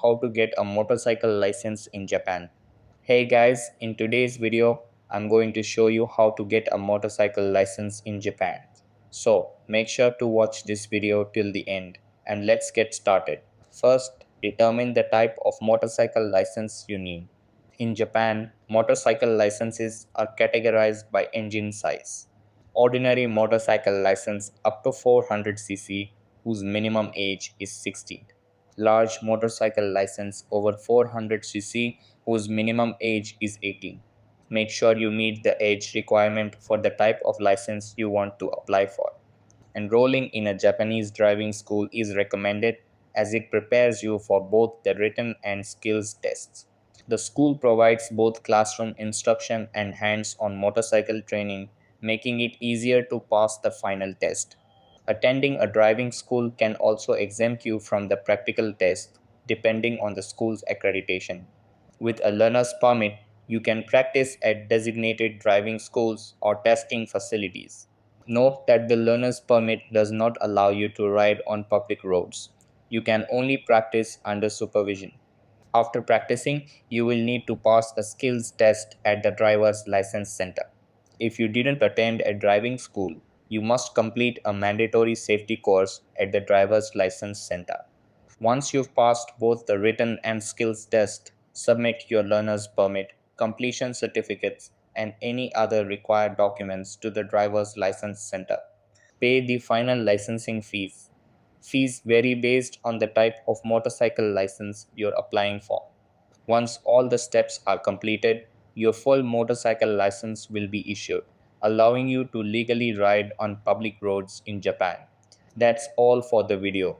how to get a motorcycle license in Japan. Hey guys, in today's video, I'm going to show you how to get a motorcycle license in Japan. So make sure to watch this video till the end and let's get started. First, determine the type of motorcycle license you need. In Japan, motorcycle licenses are categorized by engine size. Ordinary motorcycle license up to 400cc whose minimum age is 16. Large motorcycle license over 400cc whose minimum age is 18. Make sure you meet the age requirement for the type of license you want to apply for. Enrolling in a Japanese driving school is recommended as it prepares you for both the written and skills tests. The school provides both classroom instruction and hands on motorcycle training, making it easier to pass the final test. Attending a driving school can also exempt you from the practical test, depending on the school's accreditation. With a learner's permit, you can practice at designated driving schools or testing facilities. Note that the learner's permit does not allow you to ride on public roads. You can only practice under supervision. After practicing, you will need to pass a skills test at the driver's license center. If you didn't attend a driving school, you must complete a mandatory safety course at the driver's license center. Once you've passed both the written and skills test, submit your learner's permit, completion certificates, and any other required documents to the driver's license center. Pay the final licensing fees. Fees vary based on the type of motorcycle license you're applying for. Once all the steps are completed, your full motorcycle license will be issued, allowing you to legally ride on public roads in Japan. That's all for the video.